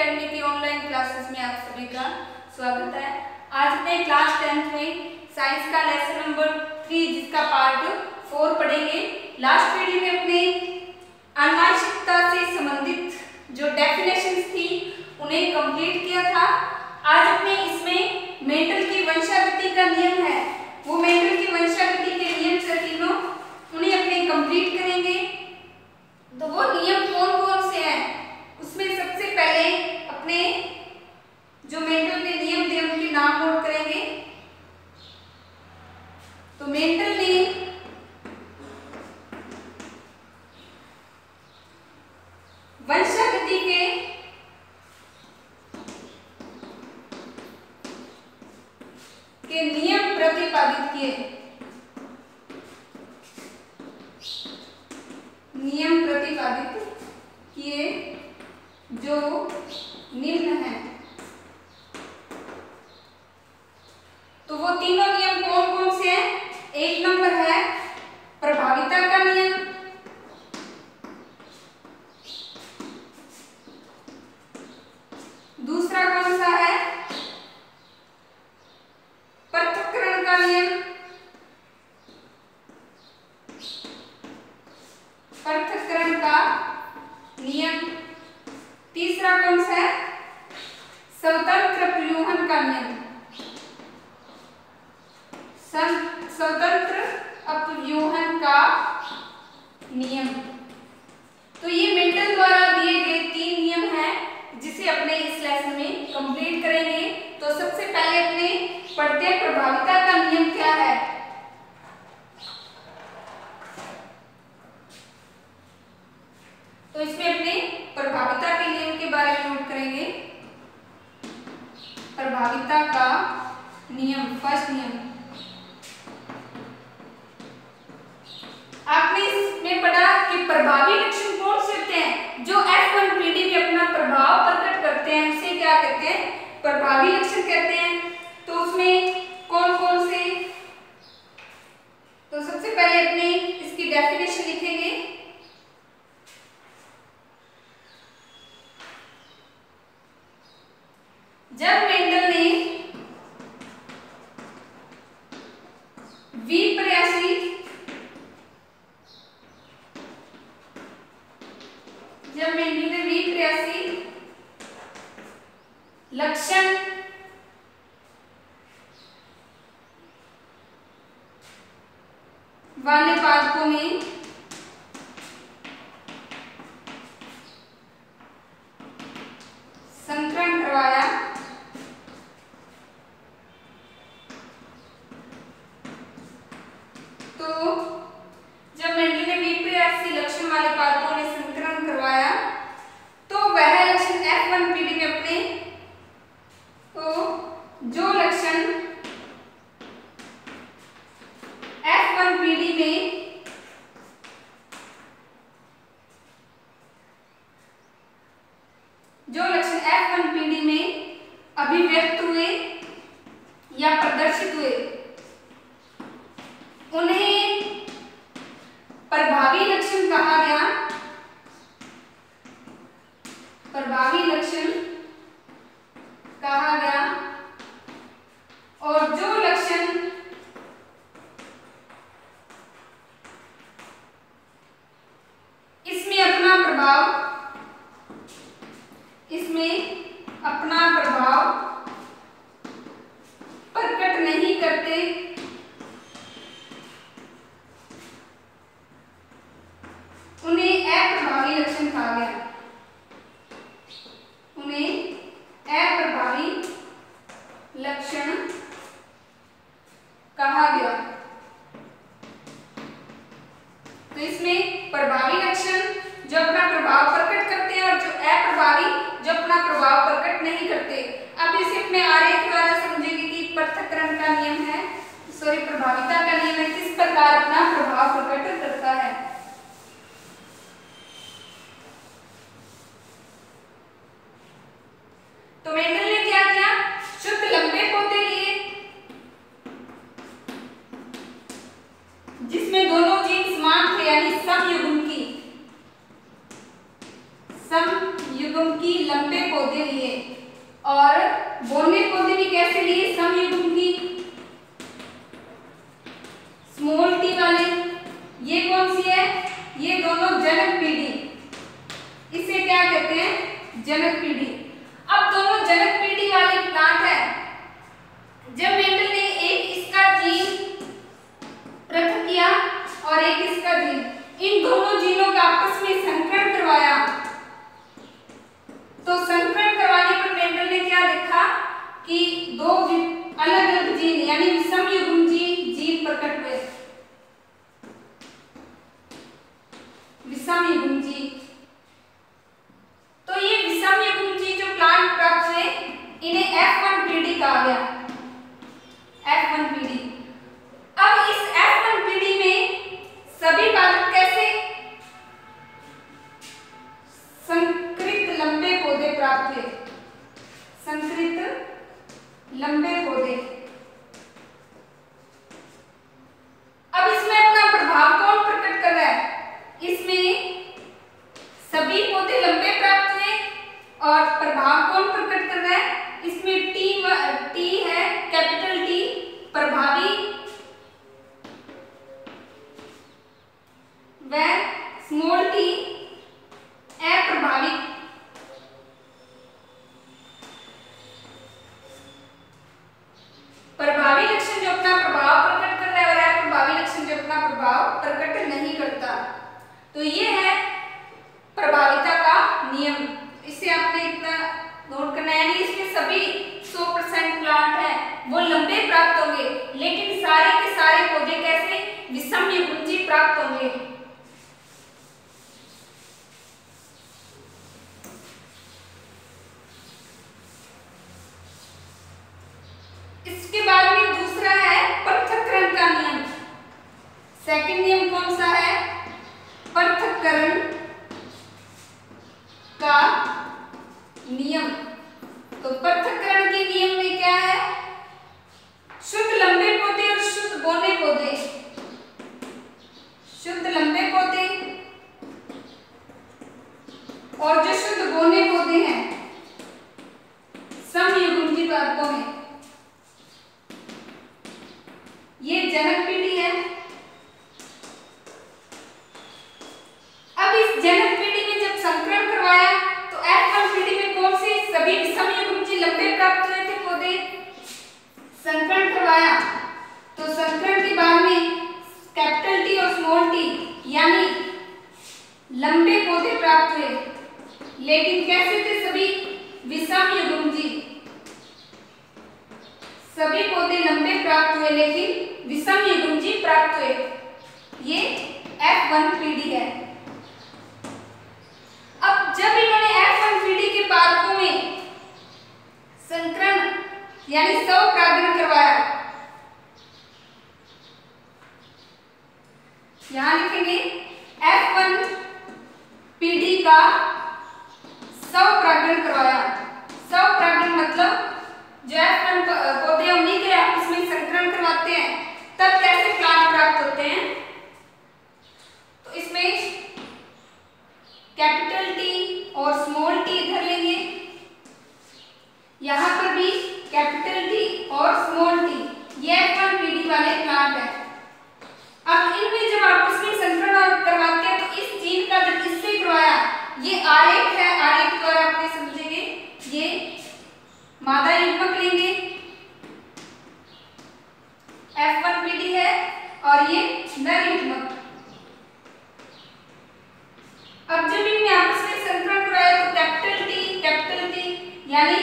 Academy की online classes में आप सभी का स्वागत है। आज अपने क्लास 10th में साइंस का लेसन नंबर 3 जिसका पार्ट 4 पढ़ेंगे। लास्ट वीडियो में अपने आनुवंशिकता से संबंधित जो डेफिनेशंस थी उन्हें कंप्लीट किया था। आज अपने इसमें मेंडल की वंशागति का नियम है, वो मेंडल की वंशागति के नियम से तीनों उन्हें अपने कंप्लीट करेंगे। तो वो नियम कौन कौन से हैं, उसमें सबसे पहले अपने जो मेंडल के नियम थे उनके नाम नोट करेंगे। तो मेंडल ने वंशागति के नियम प्रतिपादित किए। नियम प्रतिपादित किए जो निम्न हैं। तो वो तीनों नियम कौन कौन से हैं? एक नंबर है प्रभाविता का नियम, दूसरा कौन सा है? पृथक्करण का नियम, पृथक्करण का नियम, तीसरा कौन सा है? स्वतंत्र अपव्यूहन का नियम, स्वतंत्र अपव्यूहन का नियम। तो ये मेंडल द्वारा दिए गए 3 नियम हैं जिसे अपने इस लेसन में कंप्लीट करेंगे। तो सबसे पहले अपने पढ़ते हैं प्रभाविता का नियम क्या है। तो इसमें अपने प्रभाविता के नियम के बारे में नोट करेंगे। प्रभाविता का नियम, फर्स्ट नियम आपने इसमें पढ़ा कि प्रभावी लक्षण कौन से होते हैं? जो F1PD में अपना प्रभाव प्रकट करते हैं उसे क्या कहते हैं? प्रभावी लक्षण कहते हैं। तो उसमें कौन कौन से? तो सबसे पहले अपने इसकी डेफिनेशन लिखेंगे। जब मेंडल ने विपर्यासी लक्षण वाले पादपों में संकरण करवाया तो जब मेंडल ने विपर्यासी लक्षण वाले पादपों में संकरण करवाया तो वह लक्षण F1PD में अपने जो लक्षण F1PD में अभिव्यक्त हुए या प्रदर्शित हुए उन्हें प्रभावी लक्षण कहा गया। प्रभावी लक्षण कहा गया। और जो लक्षण इसमें अपना प्रभाव प्रकट नहीं करते उन्हें अप्रभावी लक्षण कहा गया। उन्हें अप्रभावी लक्षण कहा गया। तो इसमें प्रभावी लक्षण जो अपना प्रभाव प्रकट करते हैं और जो अप्रभावी जो अपना प्रभाव प्रकट नहीं करते। अब इसे अपने आरेख द्वारा समझेंगे कि पृथक्करण का नियम है, प्रभाविता का नियम है, किस प्रकार अपना प्रभाव प्रकट करता है। तो मेंडल ने क्या किया? शुद्ध लंबे पौधे लिए जिसमें दोनों जीन समान थे, यानी समयुग्म की युग्म की लंबे पौधे लिए और बोने पौधे भी कैसे लिए, समयुग्म की स्मॉल टी वाले। ये कौन सी है, ये दोनों जनक पीढ़ी, इसे क्या कहते हैं, जनक पीढ़ी। अब दोनों जनक पीढ़ी वाले प्लांट है, जब मेंडल ने एक इसका जीन पृथक किया और एक इसका जीन, इन दोनों जीनों का आपस में संकरण करवाया, तो संकरण करवाने पर मेंडल ने क्या देखा कि दो अलग अलग जीन यानी विषम युग्म जीन प्रकट हुए, विषम युग्म जीन। तो ये विषम युग्म जीन जो प्लांट प्राप्त हुए इन्हें F1 पीढ़ी कहा गया, F1 पीढ़ी। अब इस F1 पीढ़ी में सभी पादप कैसे संकरित लंबे पौधे प्राप्त हुए, संकरित लंबे पौधे। अब इसमें अपना प्रभाव कौन प्रकट कर रहा है, इसमें सभी पौधे लंबे प्राप्त हुए और प्रभाव कौन प्रकट कर रहा है, इसमें टी है, कैपिटल टी प्रभावी व स्मॉल टी अप्रभावी। प्रभावी लक्षण जो अपना प्रभाव प्रकट कर रहा है और अप्रभावी लक्षण जो अपना प्रभाव प्रकट नहीं करता। तो ये है प्रभाविता का नियम, इससे आपने इतना नोट करना है, यानी इसमें सभी 100% प्लांट है वो लंबे प्राप्त होंगे, लेकिन सारे के सारे पौधे कैसे विषम युग्म प्राप्त होंगे। इसके बाद में दूसरा है पृथक्करण का नियम। सेकंड नियम कौन सा है, पृथक्करण का नियम। तो पृथक्करण के नियम में क्या है, शुद्ध लंबे पौधे और शुद्ध बोने पौधे, शुद्ध लंबे पौधे और जो शुद्ध बोने पौधे हैं समयुग्मजी पादपों में, ये जनक पीढ़ी है। अब इस जनक पीढ़ी में जब संकरण करवाया तो F1 पीढ़ी में कौन से सभी विषम युग्मजी लंबे प्राप्त हुए थे पौधे, संकरण करवाया तो संकरण के बाद में कैपिटल टी और स्मॉल टी यानी लंबे पौधे प्राप्त हुए, लेकिन कैसे थे, सभी विषम युग्मजी, सभी पौधे लंबे प्राप्त हुए लेकिन विषम युग्मजी प्राप्त हुए, ये F1 पीढ़ी है। अब जब इन्होंने F1 पीढ़ी के पादपों में संकरण यानी स्वपरागण करवाया, यहां लिखेंगे F1 पीढ़ी का स्वपरागण करवाया। स्वपरागण मतलब जो F1 पौधे उन्हीं के आपस में संकरण करवाते हैं, तब कैसे प्लांट प्राप्त होते हैं। तो इसमें कैपिटल टी और स्मॉल टी इधर लेंगे, यहां पर भी कैपिटल टी और स्मॉल टी, ये F1 पीढ़ी वाले प्लांट है। अब इनमें जब आपस में संकरण करवाते हैं तो इस जीन का जब इससे करवाया, ये आरेख है, आरेख द्वारा आपने समझेंगे, ये मादा युग्मक लेंगे, F1 पीढ़ी है और ये नर युग्मक। अब जब इनमें आपस में संकरण कराया तो कैपिटल टी यानी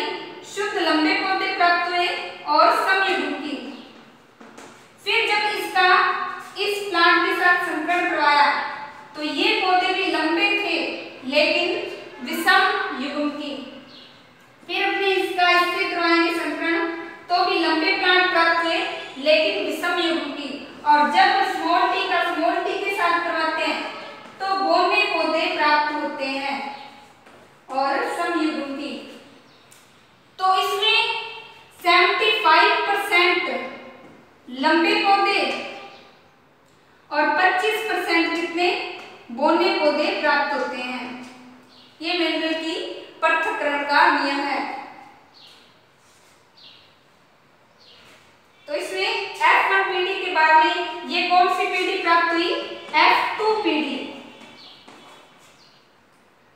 शुद्ध लंबे पौधे प्राप्त हुए और समयुग्मकी। फिर जब इसका इस प्लांट के साथ संकरण करवाया तो ये पौधे भी लंबे थे लेकिन विषम युग्मकी। फिर अपने इसका इससे करवाएंगे संकरण तो भी लंबे प्लांट प्राप्त हुए लेकिन विषम युग्मकी। और जब स्मॉल टी का स्मॉल टी के साथ करवाते हैं तो बोने पौधे प्राप्त होते हैं और समयुग्मकी। तो इसमें 75% लंबे पौधे और 25% कितने बोने पौधे प्राप्त होते हैं। नियम है। तो इसमें F1 पीढ़ी के बाद में ये कौन सी पीढ़ी प्राप्त हुई? F2 पीढ़ी।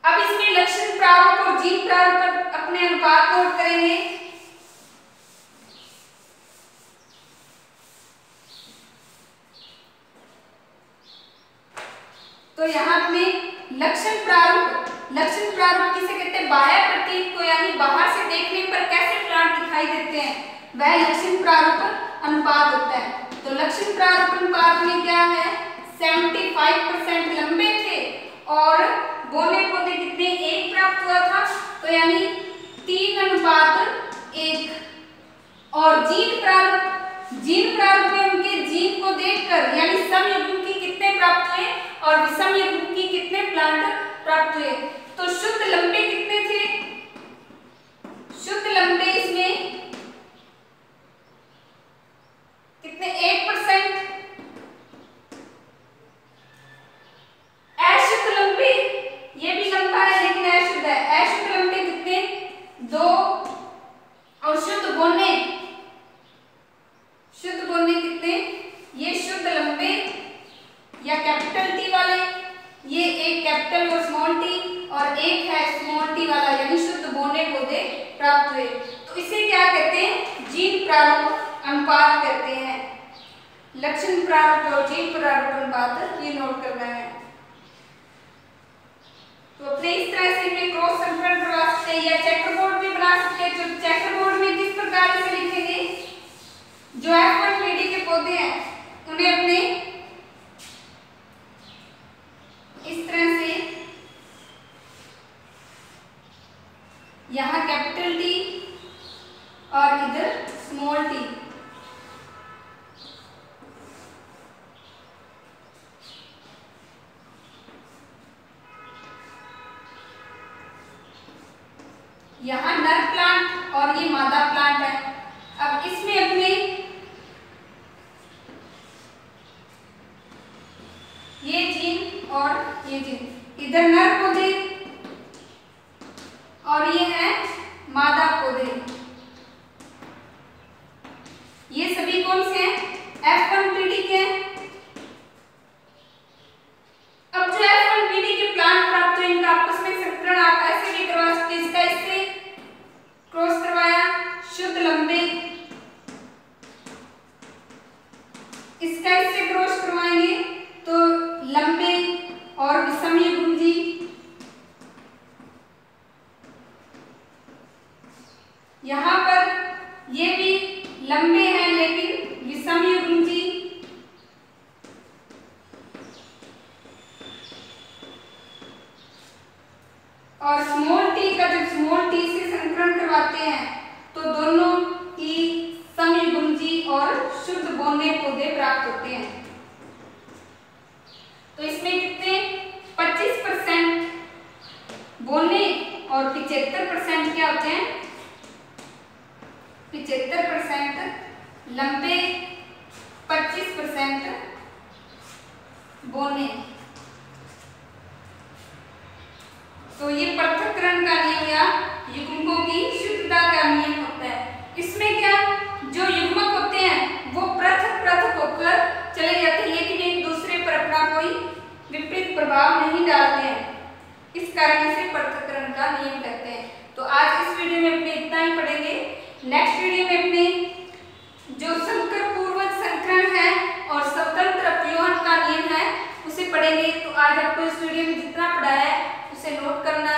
अब इसमें लक्षण प्रारूप और जीन प्रारूप पर अपने अनुपात नोट करेंगे। तो यहाँ अपने लक्षण प्रारूप किसे कहते हैं? बाह्य प्रतीक को, यानी बाहर से देखने पर कैसे प्लांट दिखाई देते हैं, वह लक्षण प्रारूप अनुपात होता है। तो लक्षण प्रारूप अनुपात में क्या है? 75% लंबे थे और बोने पौधे कितने? 1 प्राप्त हुआ था, तो यानी 3:1। और जीन प्रारूप में उनके जीन को देखकर यानी समयुग्म की कितने प्राप्त हुए और विषम युग्म की कितने प्लांट प्राप्त हुए। तो शुद्ध लंबे कितने थे? शुद्ध लंबे इसमें कितने? 1%। अशुद्ध लंबे, ये भी लंबा है लेकिन अशुद्ध है। अशुद्ध लंबे कितने? 2। और शुद्ध बोने कितने? ये शुद्ध लंबे या कैपिटल टी वाले, ये एक कैपिटल और स्मॉल टी और एक है स्मॉल टी वाला, यानी शुद्ध बोने पौधे प्राप्त हुए। तो इसे क्या कहते हैं? जीन प्रारूप अनुपात कहते हैं। लक्षण प्रारूप और जीन प्रारूप अनुपात ये नोट करना है। तो अपने इस तरह से इनमें क्रॉस संकलन करवा सकते हैं या चेकर बोर्ड भी बना सकते हैं। तो चेकर बोर्ड में किस प्रकार से लिखेंगे? जो F1 पीढ़ी के पौधे हैं उन्हें अपने इस तरह से यहाँ कैपिटल टी और इधर स्मॉल टी, यहाँ नर प्लांट और ये मादा प्लांट है। अब इसमें अपने ये जीन और ये जीन, इधर नर पौधे और ये है मादा पौधे। ये सभी कौन से हैं? F1 पीढ़ी के। अब जो F1 पीढ़ी के प्लांट प्राप्त हुए इनका आपस में संकरण आप ऐसे भी करवा सकते हैं। इसका इससे क्रॉस करवाया, शुद्ध लंबे, इसका इससे क्रॉस करवाएंगे तो लंबे और विषम युग्मजी। यहाँ पर ये भी लंबे हैं लेकिन विषम युग्मजी। और स्मॉल टी का जब स्मॉल टी से संकरण करवाते हैं तो दोनों ही समयुग्मजी और शुद्ध बोने पौधे प्राप्त होते हैं। तो इसमें कितने? 25% बोने और 75% क्या होते हैं? 75% लंबे, 25% बोने। तो ये पृथक्करण का नियम या युग्मकों की शुद्धता का नियम होता है। इसमें क्या जो युग्मक होते हैं वो पृथक होकर चले जाते हैं लेकिन एक दूसरे पर अपना कोई विपरीत प्रभाव नहीं डालते हैं। इस कारण इसे पृथक्करण का नियम कहते हैं। तो आज इस वीडियो में अपने इतना ही पढ़ेंगे। नेक्स्ट वीडियो में अपने जो संकर पूर्वज संकरण है और स्वतंत्र अपव्यूहन का नियम है उसे पढ़ेंगे। तो आज आपको इस वीडियो में जितना पढ़ाया है उसे नोट करना